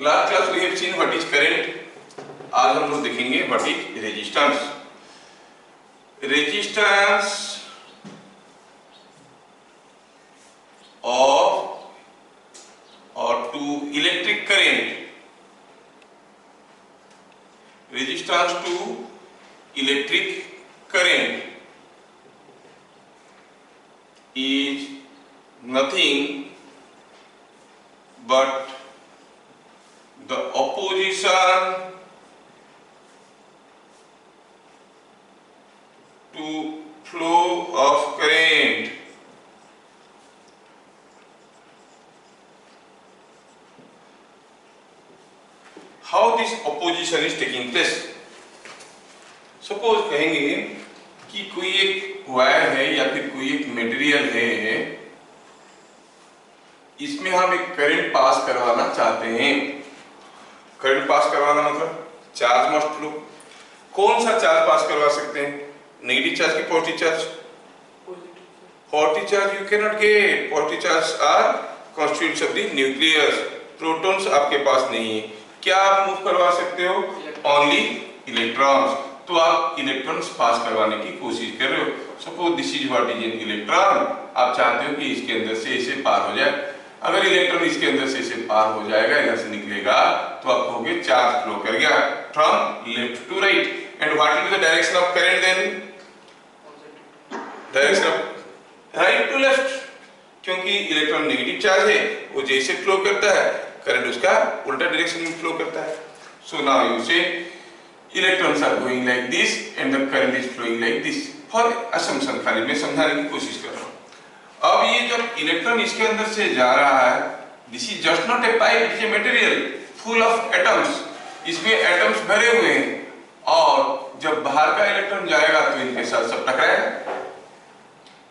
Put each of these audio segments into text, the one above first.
Last class we have seen what is current. आज हम लोग देखेंगे what is resistance. Resistance offered to electric current, resistance to electric current is nothing but the opposition to flow of current. How this opposition is taking place? Suppose कहेंगे कि कोई एक wire है या फिर कोई एक मटेरियल है, इसमें हम एक करंट पास करवाना चाहते हैं। करंट पास करवाना मतलब चार्ज मस्ट फ्लो। कौन सा चार्ज पास करवा सकते हैं? नेगेटिव चार्ज की positive charge? Positive charge you can not get. Positive charge are constituents of the nucleus. Protons आपके पास नहीं है। क्या आप मूव करवा सकते हो? Only electrons. तो आप इलेक्ट्रॉन्स पास करवाने की कोशिश कर रहे हो। Suppose this is what is an electron. आप चाहते हो कि इसके अंदर से इसे पार हो जाए। अगर इलेक्ट्रॉन इसके अंदर से इसे पार हो जाएगा, यहां से निकलेगा, तो आप कहोगे चार्ज फ्लो कर गया from left to right. And what will be the direction of current then? Direction of right to left, क्योंकि इलेक्ट्रॉन नेगेटिव चार्ज है, वो जैसे फ्लो करता है करंट उसका उल्टा डायरेक्शन में फ्लो करता है। सो नाउ यू से electrons are going like this and the current is flowing like this for assumption। खाली मैं समझाने की कोशिश कर रहा हूँ। अब ये जब इलेक्ट्रॉन इसके अंदर से जा रहा है, this is just not a pipe, it is a material full of atoms। इसमें एटम्स भरे हुए हैं, और जब बाहर का इलेक्ट्रॉन जाएगा तो इनके साथ सब टकराएगा।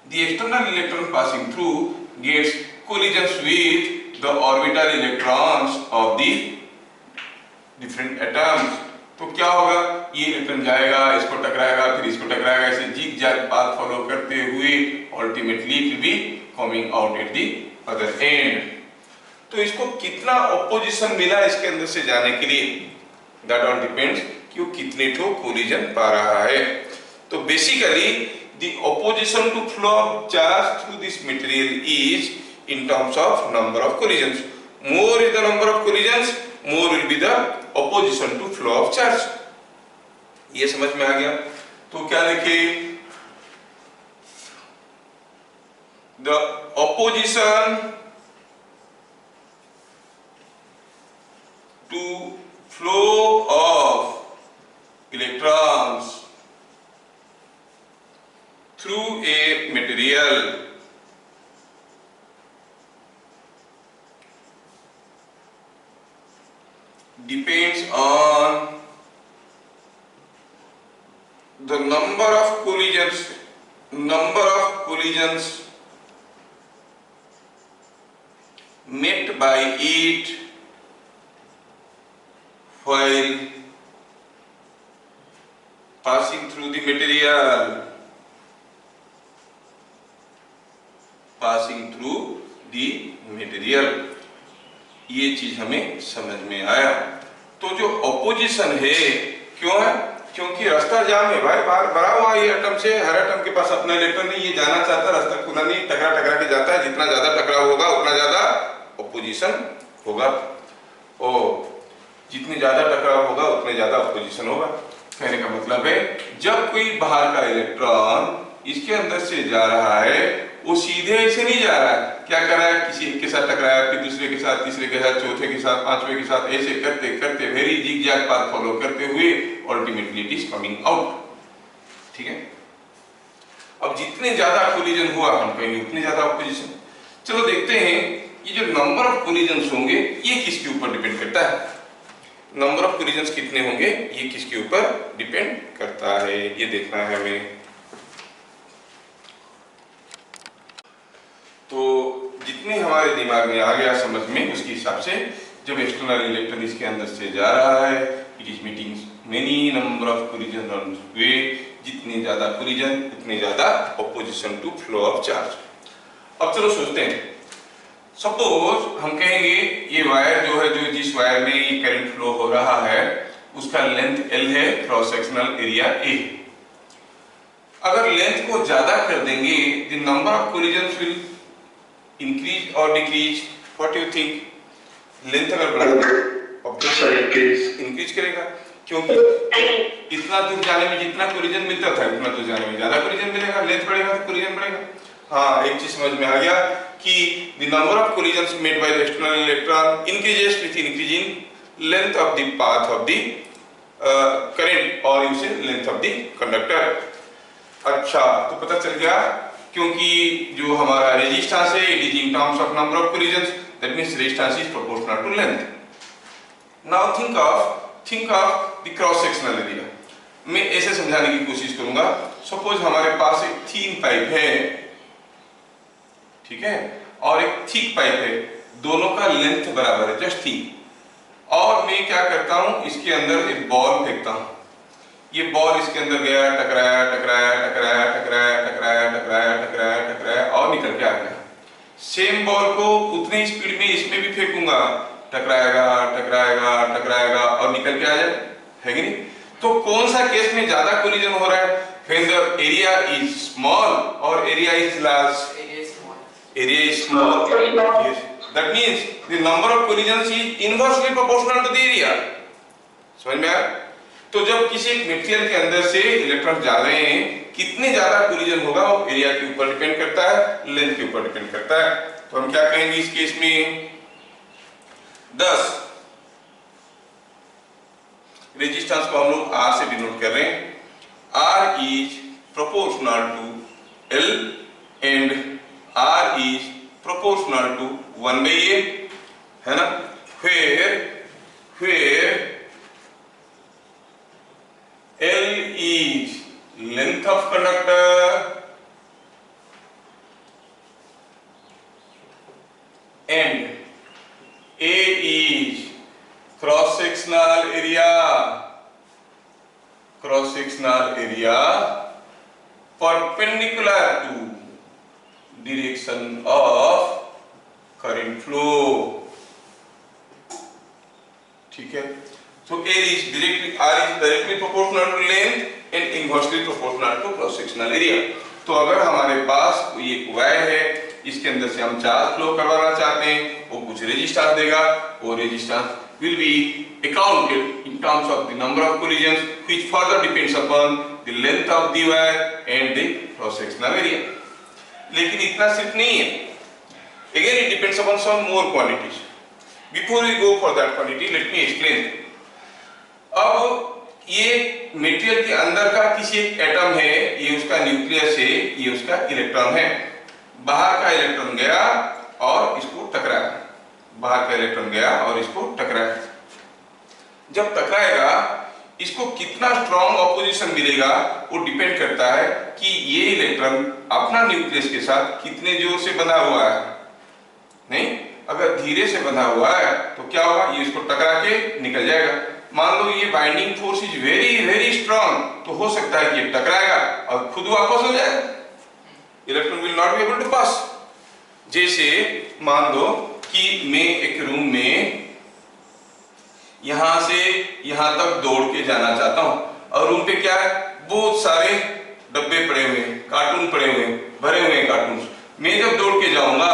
The external electron passing through gets collisions with the orbital electrons of the different atoms। तो क्या होगा? ये इलेक्ट्रॉन जाएगा, इसको टकराएगा, फिर इसको टकराएगा, ऐसे जिग जैग पाथ फॉलो करते हुए ultimately it will be coming out at the other and. तो इसको कितना ऑपोजिशन मिला इसके अंदर से जाने के लिए, दैट ऑल डिपेंड्स कि वो कितने ठो कोलिजन पा रहा है। तो basically the opposition to flow of charge through this material is in terms of number of collisions. More is the number of collisions, more will be the opposition to flow of charge। ये समझ में आ गया? तो क्या लिखे? The opposition to flow of electrons through a material depends on the number of collisions met by it while passing through the material। ये चीज हमें समझ में आया। तो जो ऑपोजिशन है, क्यों है? क्योंकि रास्ता जाम है भाई, बाहर भरा हुआ है एटम से। हर एटम के पास अपना इलेक्ट्रॉन नहीं, ये जाना चाहता, रास्ता खुला नहीं, टकरा के जाता है। जितना ज्यादा टकराव होगा उतना ज्यादा ऑपोजिशन होगा, और जितने ज्यादा टकराव होगा उतने ज्यादा ऑपोजिशन होगा। कहने का मतलब है जब कोई बाहर का इलेक्ट्रॉन इसके अंदर से जा रहा है, वो सीधे ऐसे नहीं जा रहा है। क्या कर रहा है? किसी एक के साथ टकराया, फिर दूसरे के साथ, तीसरे के साथ, चौथे के साथ, पांचवें के साथ, ऐसे करते करते very zigzag path follow करते हुए ultimately it is coming out. ठीक है? अब जितने ज्यादा कोलिजन हुआ हम कहेंगे उतने ज्यादा ऑपोजिशन। चलो देखते हैं ये जो नंबर ऑफ कोलिजन्स होंगे ये किसके ऊपर डिपेंड करता है। नंबर ऑफ कोलिजन्स कितने होंगे ये किसके ऊपर डिपेंड करता है, ये देखना है हमें। तो जितने हमारे दिमाग में आ गया समझ में, उसके हिसाब से जब एक्सटर्नल इलेक्ट्रॉन इसके अंदर से जा रहा है, it is meeting many number of collision on way. जितने ज्यादा कोलिजन उतने ज्यादा opposition to flow of charge. अब चलो सोचते हैं, सपोज हम कहेंगे ये वायर जो है, जो जिस वायर में ये करंट फ्लो हो रहा है उसका लेंथ L है, क्रॉस सेक्शनल एरिया A। अगर लेंथ को ज्यादा कर देंगे the number of collisions will increase or decrease? What you think? Length अगर बढ़ा इंक्रीज करेगा, क्योंकि इतना दूर जाने में जितना कोलिजन मिलता था इतना दूर जाने में ज्यादा कोलिजन मिलेगा, लेंथ बढ़ेगा तो कोलिजन बढ़ेगा। हाँ, एक चीज समझ में आ गया कि the number of collisions made by the external electron increases with increasing length of the path of the current और यू से लेंथ ऑफ द कंडक्टर। अच्छा, तो पता चल गया, क्योंकि जो हमारा रेजिस्टेंस है it is in terms of number of collisions, that means resistance is proportional to length. Now think of the cross sectional area. मैं ऐसे समझाने की कोशिश करूंगा। सपोज हमारे पास एक थिन पाइप है, ठीक है, और एक थिक पाइप है, दोनों का लेंथ बराबर है, जस्ट थिक। और मैं क्या करता हूं, इसके अंदर एक बॉल फेंकता हूं, ये बॉल इसके अंदर गया, टकराया टकराया टकराया टकराया टकराया टकराया टकराया टकराया और निकल के आ गया। सेम बॉल को उतनी ही स्पीड में इसमें भी फेंकूंगा, टकराएगा टकराएगा टकराएगा और निकल के आ जाए, है कि नहीं? तो कौन सा केस में ज्यादा कोलिजन हो रहा है? When the area is small or area is large? Area is small. Yes. That means the number of collisions is inversely proportional to the area. समझ में आया? तो जब किसी एक मटेरियल के अंदर से इलेक्ट्रॉन जा रहे हैं, कितने ज्यादा कोलिजन होगा वो एरिया के ऊपर डिपेंड करता है, लेंथ के ऊपर डिपेंड करता है। तो हम क्या कहेंगे इस केस में? 10 रेजिस्टेंस को हम लोग R से डिनोट कर रहे हैं। R is proportional to L and R is proportional to 1 by A, है ना? Where L is length of conductor and A is cross sectional area perpendicular to direction of current flow, ठीक है? So R is directly proportional to length and inversely proportional to cross sectional area। तो अगर हमारे पास ये wire है, इसके अंदर से हम चार्ज फ्लो करवाना चाहते हैं, वो कुछ रेजिस्टेंस देगा, वो resistance will be accounted in terms of the number of collisions, which further depends upon the length of the wire and the cross sectional area। लेकिन इतना सिर्फ नहीं है, again it depends upon some more quantities। Before we go for that quantity, let me explain। अब ये material के अंदर का किसी एक एटम है, ये उसका न्यूक्लियस है, ये उसका इलेक्ट्रॉन है। बाहर का इलेक्ट्रॉन गया और इसको टकराया, बाहर का इलेक्ट्रॉन गया और इसको टकराया। जब टकराएगा इसको कितना स्ट्रॉन्ग ऑपोजिशन मिलेगा वो डिपेंड करता है कि ये इलेक्ट्रॉन अपना न्यूक्लियस के साथ कितने जोर से बंधा हुआ है। नहीं, अगर धीरे से बंधा हुआ है तो क्या होगा, ये इसको टकरा के निकल जाएगा। मान लो ये binding force is very very strong, तो हो सकता है कि ये टकराएगा और खुद वापस हो जाएगा, electron will not be able to pass. जैसे मान लो कि मैं एक रूम में यहां से यहां तक दौड़ के जाना चाहता हूं और रूम पे क्या है, बहुत सारे डब्बे पड़े हुए हैं, कार्टून पड़े हुए हैं, भरे हुए हैं कार्टून। मैं जब दौड़ के जाऊंगा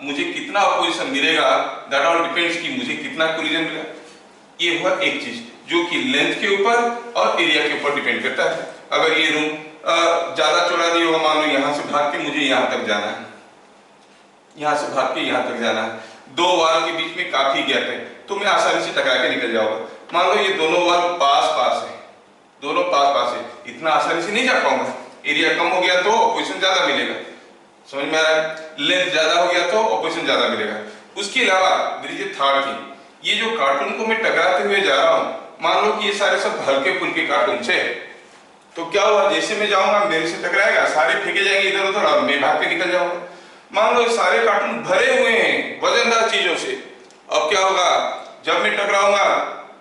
मुझे कितना अपोजिशन मिलेगा, दैट ऑल डिपेंड्स कि मुझे कितना कोलिजन मिला। ये हुआ एक चीज जो कि लेंथ के ऊपर और एरिया के ऊपर डिपेंड करता है। अगर ये रूम ज्यादा चौड़ा नहीं होगा, मान लो यहां से भाग के मुझे यहां तक जाना है, यहां से भाग के यहां तक जाना है, दो वाल के बीच में काफी गैप है, तो मैं आसानी से टकरा के निकल जाऊंगा। मान लो ये दोनों वाल पास पास है, दोनों पास पास है, इतना आसानी से नहीं जा पाऊंगा। एरिया कम हो गया तो ऑपोजिशन ज्यादा मिलेगा, समझ में आ रहा है? लेंथ ज्यादा हो गया तो ऑपोजिशन ज्यादा मिलेगा। उसके अलावा there is a third thing, ये जो कार्टून को मैं टकराते हुए जा रहा हूं, मान लो कि ये सारे सब हल्के फुल्के कार्टून से, तो क्या हुआ, जैसे मैं जाऊंगा मेरे से टकराएगा, सारे फेंके जाएंगे इधर उधर और मैं भाग के निकल जाऊंगा। मान लो ये सारे कार्टून भरे हुए हैं वजनदार चीजों से, अब क्या होगा, जब मैं टकराऊंगा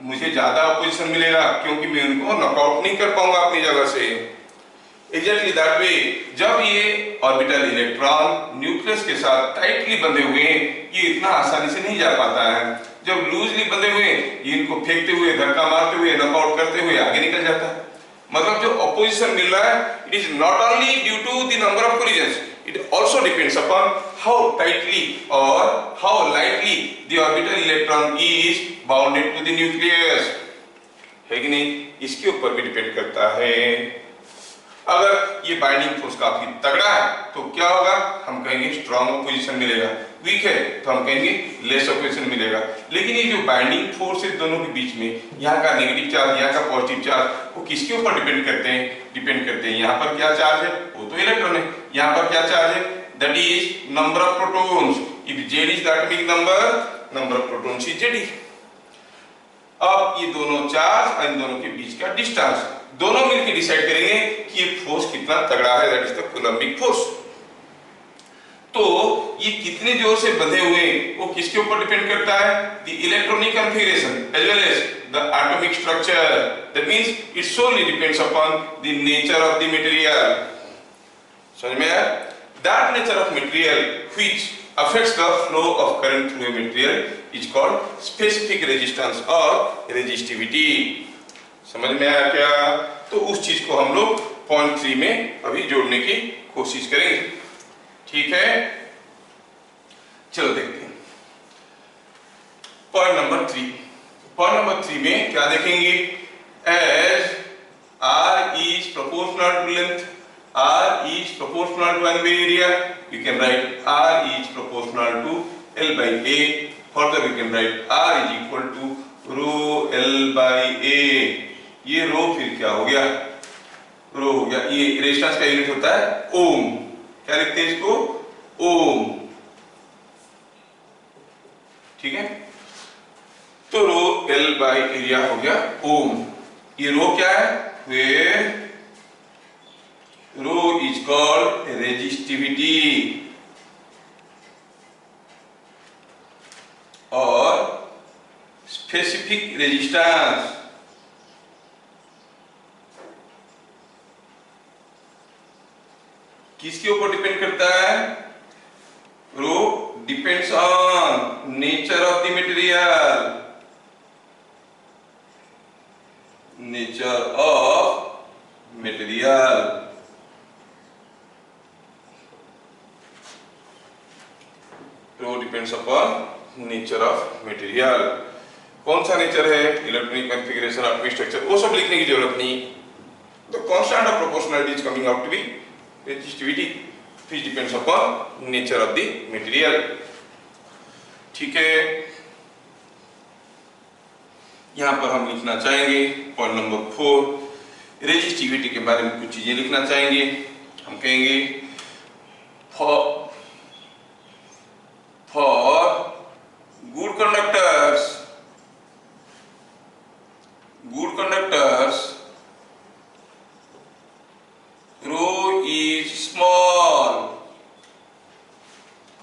मुझे ज्यादा अपोजिशन मिलेगा क्योंकि मैं उनको नॉकआउट नहीं कर पाऊंगा अपनी जगह से। एग्जैक्टली दैट वे, जब ये ऑर्बिटल इलेक्ट्रॉन न्यूक्लियस के साथ टाइटली बंधे हुए हैं, ये इतना आसानी से नहीं जा पाता है। जब लूजली बंधे हुए ये इनको फेंकते हुए, धक्का मारते हुए, नॉकआउट करते हुए आगे निकल जाता है। मतलब जो अपोजिशन मिल रहा है, it is not only due to the number of collisions, it also depends upon how tightly or how lightly the orbital electron is bounded to the nucleus, है कि नहीं, इसके ऊपर भी डिपेंड करता है। अगर ये बाइंडिंग फोर्स काफी तगड़ा है तो क्या होगा, हम कहेंगे स्ट्रॉन्ग ऑपोजिशन मिलेगा, वीक है तो हम कहेंगे लेस ऑपोजिशन मिलेगा। लेकिन ये जो बाइंडिंग फोर्स है दोनों के बीच में, यहाँ का नेगेटिव चार्ज, यहाँ का पॉजिटिव चार्ज, वो किसके ऊपर डिपेंड करते हैं? डिपेंड करते हैं यहाँ पर क्या चार्ज है, वो तो इलेक्ट्रॉन है, यहाँ पर क्या चार्ज है, that is number of protons. If Z is the atomic number of protons is Jd। अब ये दोनों चार्ज और इन दोनों के बीच का डिस्टेंस, दोनों मिलकर डिसाइड करेंगे कि ये फोर्स कितना तगड़ा है, that is the Coulombic force. तो ये कितने जोर से बंधे हुए वो किसके ऊपर डिपेंड करता है? The electronic configuration as well as the atomic structure, that means it solely depends upon the nature of the material. समझ में आया? That nature of material which affects the flow of current through a material is called specific resistance और resistivity। समझ में आया क्या? तो उस चीज को हम लोग पॉइंट 3 में अभी जोड़ने की कोशिश करेंगे, ठीक है? चलो देखते हैं पॉइंट नंबर 3। पॉइंट नंबर 3 में क्या देखेंगे? As R is proportional to length, R is proportional to angular area, we can write R is proportional to L by A. Further we can write R is equal to rho L by A। ये रो फिर क्या हो गया? रो हो गया, ये resistance का unit होता है ओम। क्या लिखते हैं इसको? ओम, ठीक है? तो रो L by एरिया हो गया ओम। ये रो क्या है? Where rho is called resistivity और specific resistance। किसके ऊपर डिपेंड करता है? Rho depends on nature of the material, nature of material. Rho depends upon nature of material. कौन सा नेचर है? इलेक्ट्रॉनिक कॉन्फ़िगरेशन, एटॉमिक स्ट्रक्चर, वो सब लिखने की जरूरत नहीं। The constant of proportionality is coming out to be resistivity which depends upon nature of the material, ठीक है? यहां पर हम लिखना चाहेंगे पॉइंट नंबर 4, रेजिस्टिविटी के बारे में कुछ चीजें लिखना चाहेंगे। हम कहेंगे for good conductors rho is small,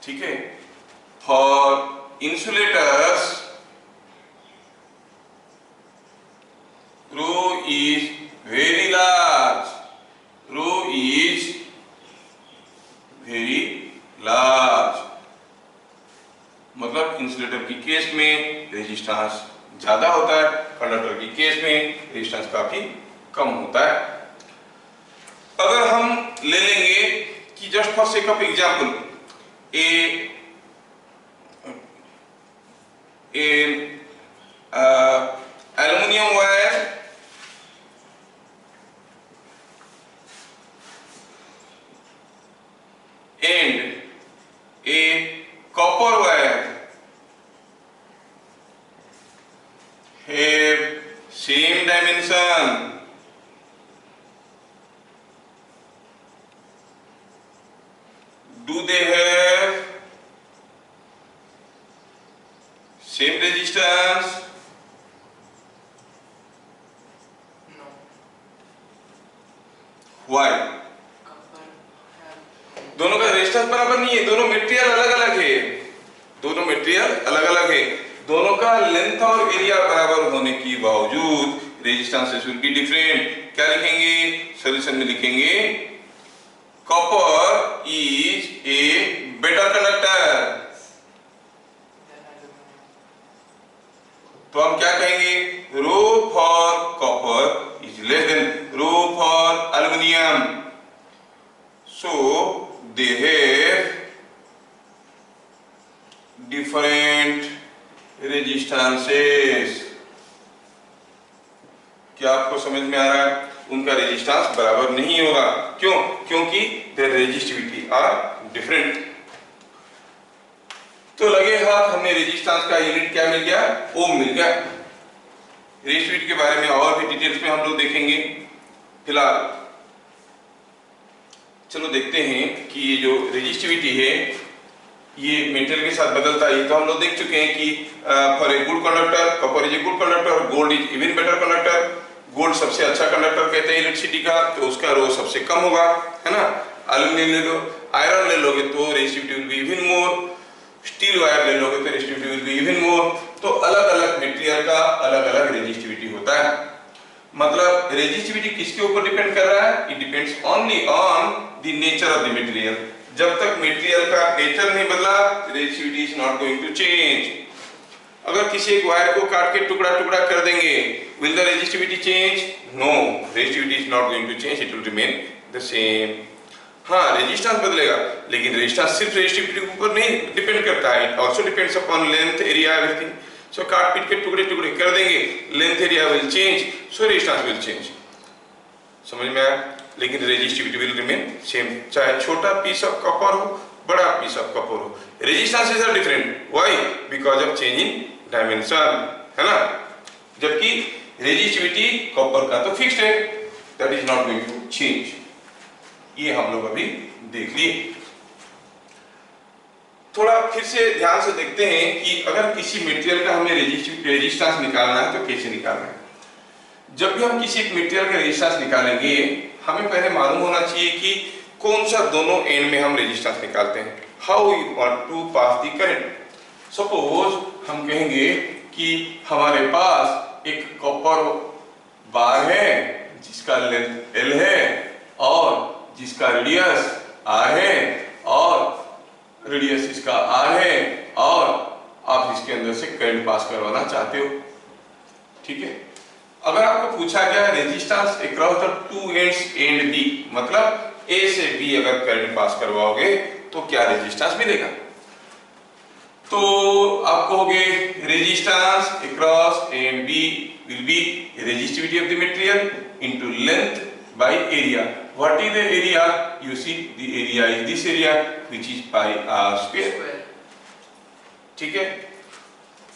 ठीक है? for insulators rho is very large, rho is very large। मतलब इंसुलेटर की केस में रेजिस्टेंस ज्यादा होता है, कंडक्टर की केस में रेजिस्टेंस काफी कम होता है। अगर हम ले लेंगे कि just for sake of example aluminium wire and A copper wire have same dimension, do they have same resistance? No. Why? दोनों का रेजिस्टेंस बराबर नहीं है, दोनों मटेरियल अलग अलग है, दोनों का लेंथ और एरिया बराबर होने के बावजूद रेजिस्टेंसेस विल बी डिफरेंट। क्या लिखेंगे सॉल्यूशन में? लिखेंगे copper is a better conductor. तो हम क्या कहेंगे? Rho for copper is less than rho for aluminium. So they have different resistances. क्या आपको समझ में आ रहा है? उनका रेजिस्टेंस बराबर नहीं होगा। क्यों? क्योंकि देयर रेजिस्टिविटी आर डिफरेंट। तो लगे हाथ हमें रेजिस्टेंस का यूनिट क्या मिल गया? ओम मिल गया। रेजिस्टिविटी के बारे में और भी डिटेल्स में हम लोग देखेंगे। फिलहाल चलो देखते हैं कि ये जो रेजिस्टिविटी है ये मेटेरियल के साथ बदलता है। ये तो हम लोग देख चुके हैं कि for a good conductor copper is a good conductor, gold is even better conductor. Gold सबसे अच्छा कंडक्टर कहते हैं इलेक्ट्रिसिटी का, तो उसका रो सबसे कम होगा, है ना। एल्यूमिनियम ले लो, आयरन ले लोगे तो resistivity will be even more, steel wire ले लोगे तो resistivity will be even more. तो अलग अलग मटेरियल का अलग अलग रेजिस्टिविटी होता है। मतलब रेजिस्टिविटी किसके ऊपर डिपेंड कर रहा है? It depends only on the nature of the material. जब तक मटेरियल का नेचर नहीं बदला resistivity is not going to change. अगर किसी एक वायर को काट के टुकड़ा टुकड़ा कर देंगे, will the resistivity change? No, resistivity is not going to change, it will remain the same. हाँ, रेजिस्टेंस बदलेगा, लेकिन रेजिस्टेंस सिर्फ रेजिस्टिविटी के ऊपर नहीं डिपेंड करता है, it also depends upon length, area, everything. So काट पीट के टुकड़े टुकड़े कर देंगे, length area will change, so resistance will change. समझ में आया? लेकिन रेजिस्टिविटी विल रिमेन सेम, चाहे छोटा पीस ऑफ कॉपर हो, बड़ा पीस ऑफ कॉपर हो। Resistances are different, why? Because of change in dimension, है ना। जबकि रेजिस्टिविटी कॉपर का तो फिक्स्ड है, that is not going to change. ये हम लोग अभी देख लिए। थोड़ा फिर से ध्यान से देखते हैं कि अगर किसी मटेरियल का हमें रेजिस्टेंस निकालना है तो कैसे निकालना है। जब भी हम किसी एक मटेरियल का रेजिस्टेंस निकालेंगे, हमें पहले मालूम होना चाहिए कि कौन सा दोनों एंड में हम रेजिस्टेंस निकालते हैं। How you want to pass the current. Suppose हम कहेंगे कि हमारे पास एक कॉपर बार है जिसका लेंथ L है और जिसका रेडियस R है और रेडियस इसका R है और आप इसके अंदर से करंट पास करवाना चाहते हो, ठीक है। अगर आपको पूछा गया resistance across the two ends and B, मतलब A से B अगर करंट पास करवाओगे तो क्या रेजिस्टेंस मिलेगा? तो आप कहोगे resistance across and B will be resistivity of the material into length by area. What is the area? You see the area is this area which is pi r square. ठीक है।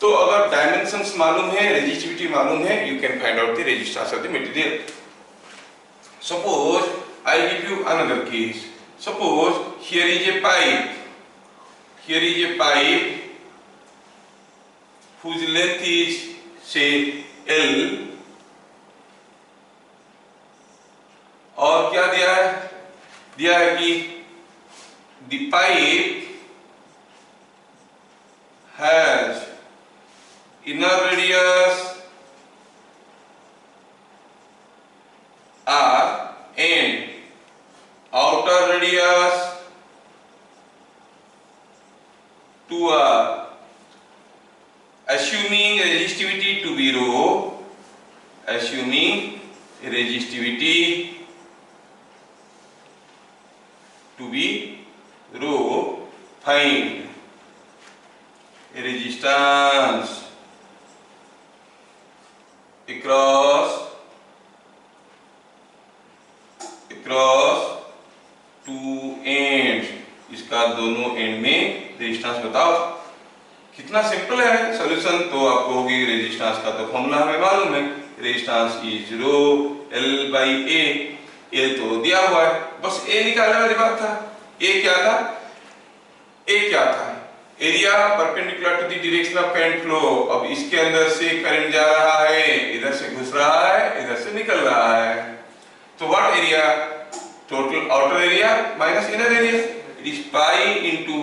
तो अगर dimensions मालूम है, resistivity मालूम है, you can find out the resistance of the material. Suppose I give you another case. Suppose here is a pipe. Here is a pipe whose length is say L और क्या दिया है? दिया है कि the pipe has inner radius R and outer radius 2R. Assuming resistivity to be rho, assuming resistivity to be rho, find resistance across two ends. इसका दोनों and में रेजिस्टेंस बताओ। कितना सिंपल है सॉल्यूशन। तो आप कहोगे रेजिस्टेंस का तो फॉर्मूला हमें मालूम है, resistance is rho L by A। L तो दिया हुआ है, बस A निकालने वाली बात था। A क्या था? A क्या था? Area perpendicular to the direction of current flow. अब इसके अंदर से करंट जा रहा है, इधर से घुस रहा है, इधर से निकल रहा है। तो what area? Total outer area minus inner area. It is pi into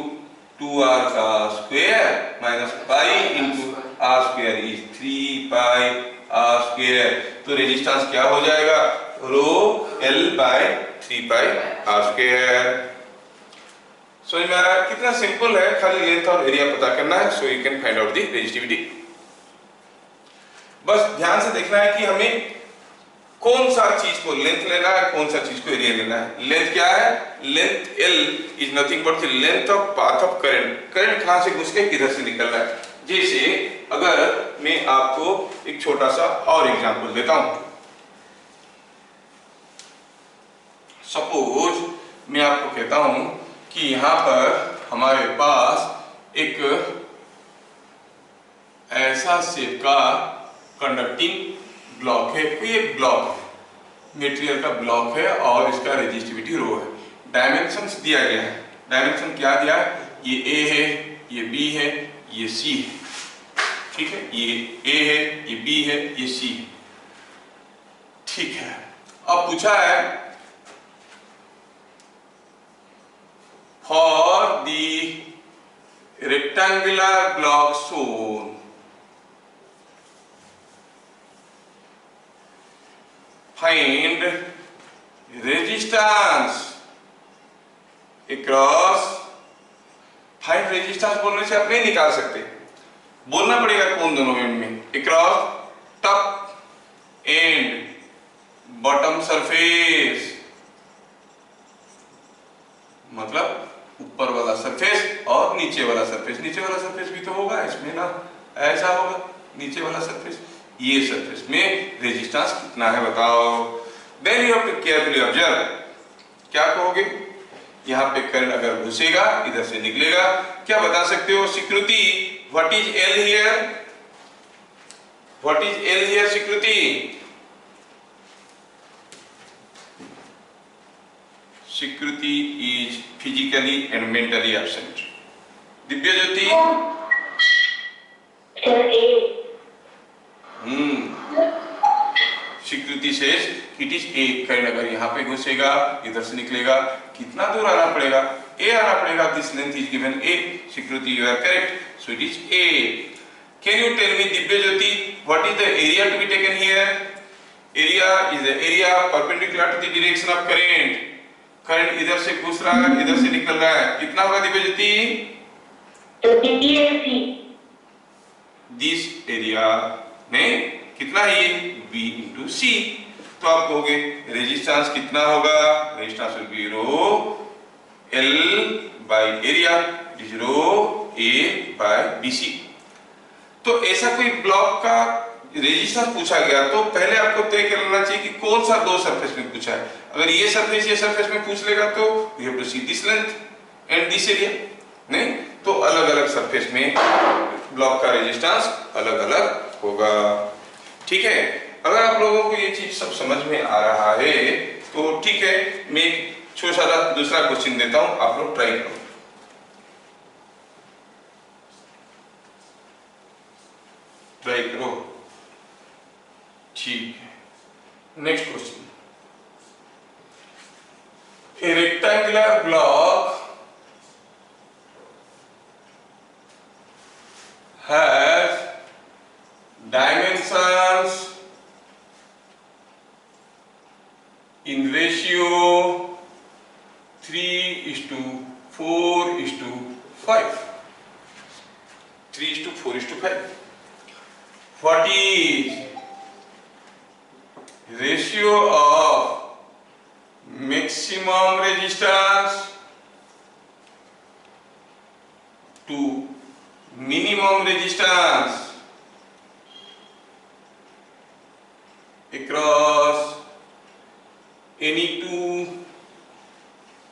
2r का square minus pi into r square is 3 pi r square. तो रेजिस्टेंस क्या हो जाएगा, rho L by 3 pi R square. समझ में आ रहा है? कितना सिंपल है, खाली लेंथ और एरिया पता करना है। So you can find out the resistivity. बस ध्यान से देखना है कि हमें कौन सा चीज को लेंथ लेना है, कौन सा चीज को एरिया लेना है। लेंथ क्या है, length L is nothing but the length of path of current. Current कहां से घुस के किधर से निकल रहा है। जैसे अगर मैं आपको एक छोटा सा और एग्जांपल देता हूं, सपोज मैं आपको कहता हूं कि यहां पर हमारे पास एक ऐसा शेप का कंडक्टिंग ब्लॉक है, कोई एक ब्लॉक है, मटेरियल का ब्लॉक है और इसका रेजिस्टिविटी रो है। डायमेंशंस दिया गया है। डायमेंशन क्या दिया है, ये ए है, ये बी है, ये सी है, ठीक है, ये ए है, ये बी है, ये सी है, ठीक है। अब पूछा है for the rectangular block shown find resistance across। Find resistance बोलने से आप नहीं निकाल सकते, बोलना पड़ेगा कौन दोनों एंड में, across top and bottom surface, मतलब ऊपर वाला सरफेस और नीचे वाला सरफेस। नीचे वाला सरफेस भी तो होगा इसमें ना, ऐसा होगा नीचे वाला सरफेस, ये सरफेस में रेजिस्टेंस कितना है बताओ। Then you have to carefully observe, क्या कहोगे, यहाँ पे करंट अगर घुसेगा इधर से निकलेगा, क्या बता सकते हो स्वीकृति, what is L here, what is L here स्वीकृति। स्वीकृति is physically and mentally absent. Divya ज्योति, स्वीकृति से इट इज ए। करंट अगर यहाँ पे घुसेगा इधर से निकलेगा, कितना दूर आना पड़ेगा, ए आना पड़ेगा। This length is given A. Swikriti you are correct, so it is A. Can you tell me Divya Jyoti, what is the area to be taken here. Area is the area perpendicular to the direction of current. Current इधर से घुस रहा है, इधर से निकल रहा है, कितना होगा दिव्य ज्योति, दिस एरिया में कितना है, B इंटू सी। तो आप कहोगे रेजिस्टेंस कितना होगा, resistance will be rho L by area is rho A by BC. तो ऐसा कोई ब्लॉक का रेजिस्टेंस पूछा गया तो पहले आपको तय कर लेना चाहिए कि कौन सा दो सरफेस में पूछा है। अगर ये सरफेस में पूछ लेगा तो you have to see this length and this area, नहीं तो अलग अलग सरफेस में ब्लॉक का रेजिस्टेंस अलग अलग होगा, ठीक है। अगर आप लोगों को ये चीज सब समझ में आ रहा है तो ठीक है, मैं छोटा सा दूसरा क्वेश्चन देता हूं, आप लोग ट्राई करो। ट्राई करो, ठीक है। Next question, A rectangular block has dimensions in ratio 3:4:5. 3:4:5. What is ratio of maximum resistance to minimum resistance across any two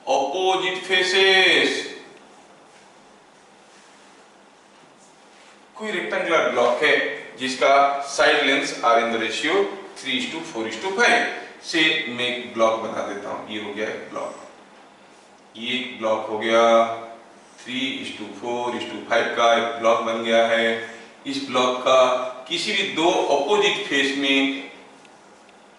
opposite faces। कोई रेक्टेंगुलर ब्लॉक है जिसका side lengths are in the ratio 3:4:5 से मैं एक block बना देता हूं। ये हो गया एक ब्लॉक, ये एक ब्लॉक हो गया 3:4:5 का एक ब्लॉक बन गया है। इस ब्लॉक का किसी भी दो ऑपोजिट फेस में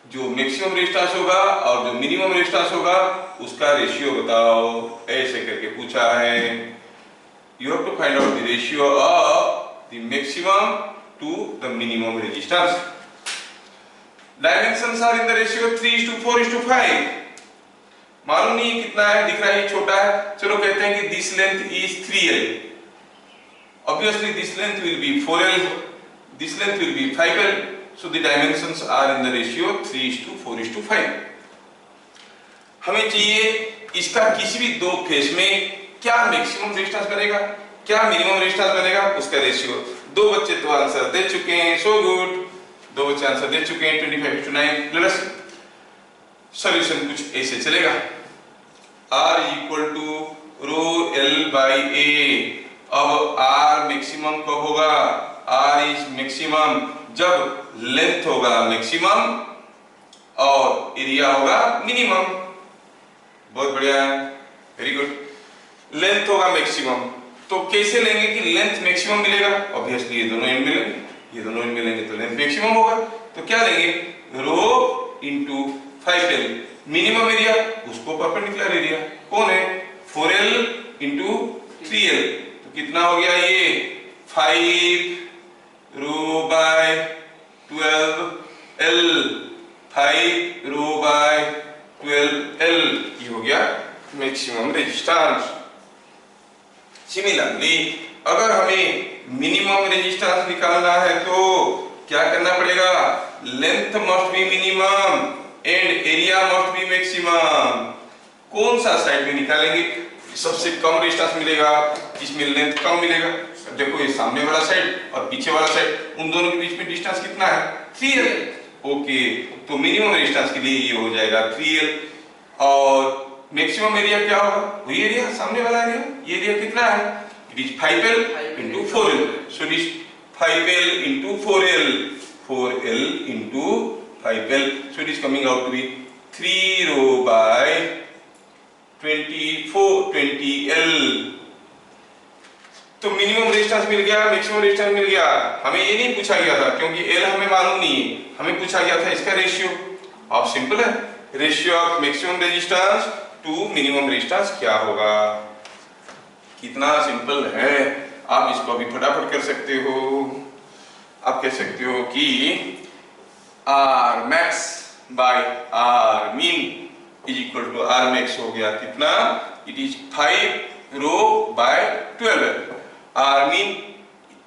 जो मैक्सिमम रेजिस्टेंस होगा और जो मिनिमम रेजिस्टेंस होगा उसका रेशियो बताओ, ऐसे करके पूछा है। You have to find out the ratio of the maximum to the minimum resistance. Dimensions are in the ratio 3:4:5। मालूम नहीं कितना है, दिख रहा है छोटा है, चलो कहते हैं कि this length is 3L, obviously this length will be 4L, this length will be 5L, so the dimensions are in the ratio 3:4:5। हमें चाहिए इसका किसी भी दो फेस में क्या मैक्सिमम रेजिस्टेंस बनेगा, क्या मिनिमम रेजिस्टेंस बनेगा, उसका रेशियो। दो बच्चे तो आंसर दे चुके हैं, सो गुड, दो बच्चे आंसर दे चुके हैं 25:9। लेट अस सॉल्यूशन कुछ ऐसे चलेगा, R equal to rho L by A। अब R मैक्सिमम कब होगा, R इज मैक्सिमम जब लेंथ होगा मैक्सिमम और एरिया होगा मिनिमम। बहुत बढ़िया, वेरी गुड। लेंथ होगा मैक्सिमम तो कैसे लेंगे कि लेंथ मैक्सिमम मिलेगा, ऑब्वियसली ये दोनों एंड मिलेंगे, ये दोनों एंड मिलेंगे तो लेंथ मैक्सिमम होगा। तो क्या लेंगे, rho into 5L। Minimum area उसको परपेंडिकुलर एरिया कौन है, 4L इंटू 3L, तो कितना हो गया ये 5 rho bye 12L, 5 rho bye 12L, ये हो गया मैक्सिमम रेजिस्टेंस। सिमिलरली अगर हमें मिनिमम रेजिस्टेंस निकालना है तो क्या करना पड़ेगा, length must be minimum and area must be maximum. कौन सा साइड में निकालेंगे, सबसे कम रेजिस्टेंस मिलेगा जिसमें लेंथ कम मिलेगा। देखो ये सामने वाला साइड और पीछे वाला साइड, उन दोनों के बीच में डिस्टेंस कितना है, 3L। ओके, तो मिनिमम रेजिस्टेंस के लिए ये हो जाएगा 3L और मैक्सिमम एरिया क्या होगा, वही एरिया सामने वाला एरिया। ये एरिया कितना है, it is 5L into 4L, so it is 5L into 4L, 4L into 5L, so it is coming out to be 3 row by 20L। तो मिनिमम रेजिस्टेंस मिल गया, मैक्सिमम रेजिस्टेंस मिल गया। हमें ये नहीं पूछा गया था क्योंकि L हमें मालूम नहीं है, हमें पूछा गया था इसका रेशियो। अब सिंपल है, ratio of maximum resistance to minimum resistance क्या होगा, कितना सिंपल है। आप इसको अभी फटाफट कर सकते हो। आप कह सकते हो कि R max by R min is equal to R max हो गया कितना, it is 5 rho by 12। R min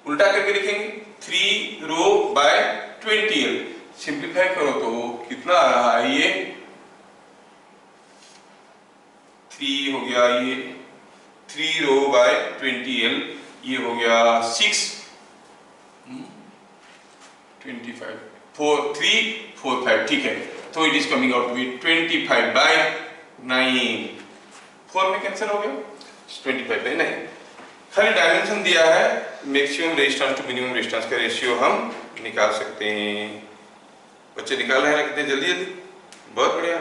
उल्टा करके लिखेंगे 3 रो बाय 20L। सिंप्लीफाई करो तो कितना आ रहा है, ये 3 हो गया, ये 3 रो बाय 20L, ये हो गया 6 25 4 3 4 5, ठीक है। तो it is coming out to be 25/9। 4 में कैंसिल हो गया, 25/9। खाली डायमेंशन दिया है, maximum resistance to minimum resistance का रेशियो हम निकाल सकते हैं। बच्चे निकाल रहे हैं कितने जल्दी जल्दी, बहुत बढ़िया।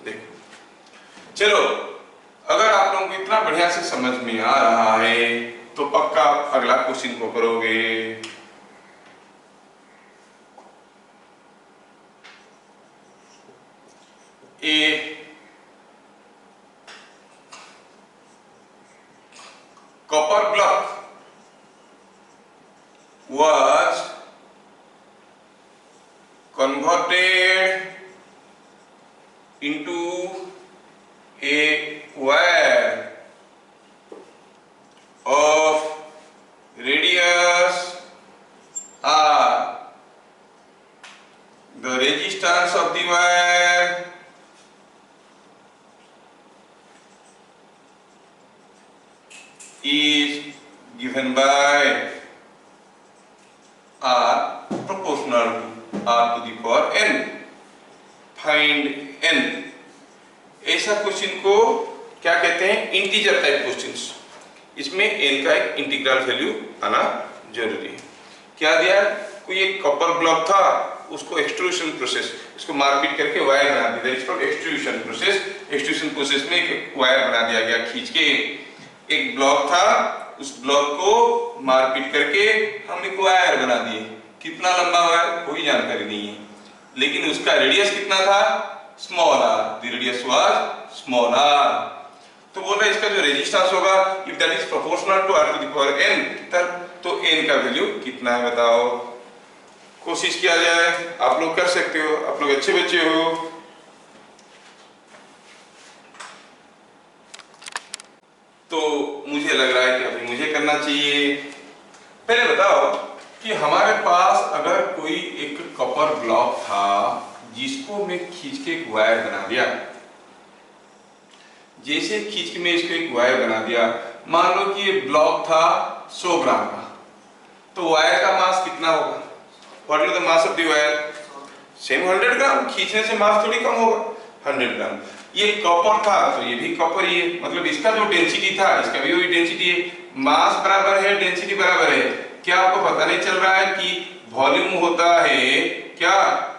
देखो चलो, अगर आप लोगों को इतना बढ़िया से समझ में आ रहा है तो पक्का अगला क्वेश्चन को करोगे। A copper block was converted into a wire of radius R. The resistance of the wire is given by R proportional to R to the power n. Find n. ऐसा क्वेश्चन को क्या कहते हैं, integer type questions. इसमें n का एक integral value आना जरूरी है। क्या दिया, कोई एक कॉपर ब्लॉक था, उसको एक्सट्रूशन प्रोसेस, इसको मारपीट करके वायर बना दिया, इसको एक्सट्रूशन प्रोसेस। एक्सट्रूशन प्रोसेस में एक वायर बना दिया गया खींच के। एक ब्लॉक था, उस ब्लॉक को मारपीट करके हमने वायर बना दिए। कितना लंबा वायर कोई जानकारी नहीं है, लेकिन उसका रेडियस कितना था, small r, the radius was small r। तो बोल रहा है इसका जो रेजिस्टेंस होगा, if that is proportional to r to the power n, तब तो n का वैल्यू कितना है बताओ। कोशिश किया जाए, आप लोग कर सकते हो, आप लोग अच्छे बच्चे हो। तो मुझे लग रहा है कि अभी मुझे करना चाहिए। पहले बताओ कि हमारे पास अगर कोई एक कॉपर ब्लॉक था जिसको मैं खींच के एक वायर बना दिया, जैसे खींच के मैं इसको एक वायर बना दिया, मान लो कि ये ब्लॉक था 100 ग्राम का, तो वायर का मास कितना होगा? What is the mass of the wire? Same 100 ग्राम, खींचने से मास थोड़ी कम होगा, 100 ग्राम। ये कॉपर था तो ये भी कॉपर ही है, मतलब इसका जो डेंसिटी था इसका भी वही डेंसिटी है, मास बराबर है, डेंसिटी बराबर है। क्या आपको पता नहीं चल रहा है कि वॉल्यूम होता है क्या?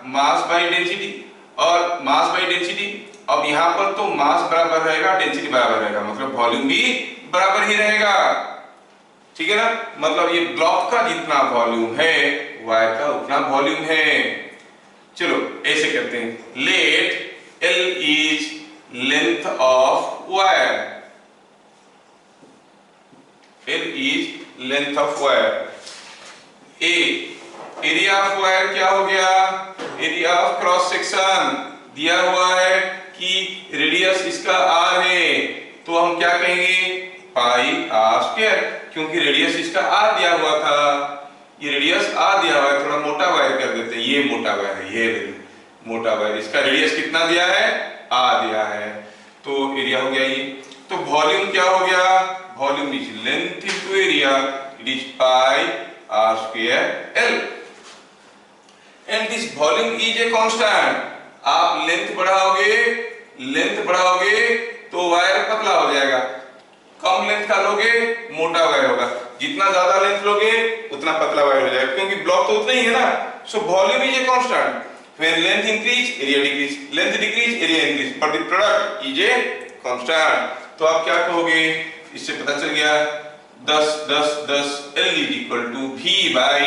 मास बाय डेंसिटी, और मास बाय डेंसिटी। अब यहाँ पर तो मास बराबर रहेगा, डेंसिटी बराबर रहेगा, मतलब वॉल्यूम भी बराबर ही रहेगा, ठीक है ना? मतलब ये ब्लॉक का जितना वॉल्यूम है वायर का उतना वॉल्यूम है। चलो ऐसे करते हैं, late L is length of wire, L is length of wire। A area of wire क्या हो गया? एरिया ऑफ क्रॉस सेक्शन दिया हुआ है कि रेडियस इसका r है, तो हम क्या कहेंगे? पाई r स्क्वायर, क्योंकि रेडियस इसका r दिया हुआ था, ये रेडियस r दिया हुआ है, थोड़ा मोटा वायर कर देते हैं, ये मोटा वायर है, ये मोटा वायर, इसका रेडियस कितना दिया है? r दिया है, तो एरिया हो गया ये। तो वॉल्यूम क्या हो गया? Volume is length into area, it is pi r square l, and this volume is a constant. आप लेंथ बढ़ाओगे तो वायर पतला हो जाएगा, कम लेंथ का लोगे मोटा वायर होगा, जितना ज्यादा लेंथ लोगे उतना पतला वायर हो जाएगा, क्योंकि ब्लॉक तो उतना ही है ना। So volume is a constant, when length increase area decrease, length decrease area increase, but the product is a constant। तो आप क्या कहोगे? इससे पता चल गया 10 10 10 L is equal to V by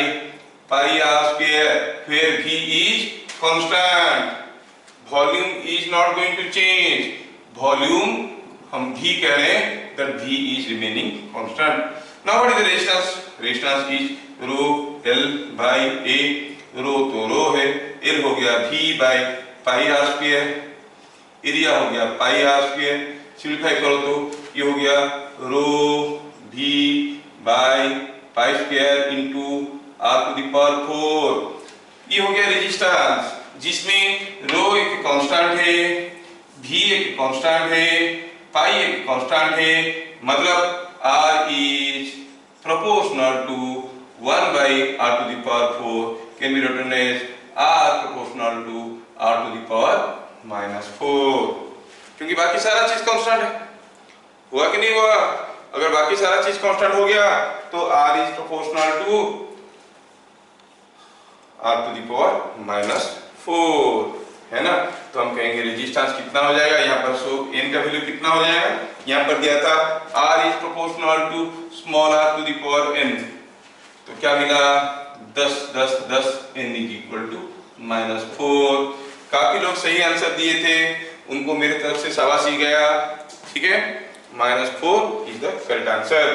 pi r square, where V is constant, volume is not going to change, volume हम V कह रहे हैं, that V is remaining constant। Now what is the resistance? Resistance is rho L by A, रो तो रो है, L हो गया V by pi r square, area हो गया पाई r स्क्वायर, सिंप्लीफाई करो तो ये हो गया rho V by pi square into r to the power 4। ये हो गया रेजिस्टेंस, जिसमें रो एक कांस्टेंट है, V एक कांस्टेंट है, पाई एक कांस्टेंट है, मतलब R is proportional to 1 by r to the power 4 can be written as r proportional to r to the power -4, क्योंकि बाकी सारा चीज कांस्टेंट है। हुआ कि नहीं हुआ? अगर बाकी सारा चीज कांस्टेंट हो गया तो r is proportional to r to the power -4, है ना? तो हम कहेंगे रेजिस्टेंस कितना हो जाएगा? यहाँ पर सो n का वैल्यू कितना हो जाएगा? यहाँ पर दिया था r is proportional to small r to the power n, तो क्या मिला? 10 10 10 n is equal to -4। काफी लोग सही आंसर दिए थे, उनको मेरे तरफ से शाबाशी गया, ठीक है? -4 is the correct answer।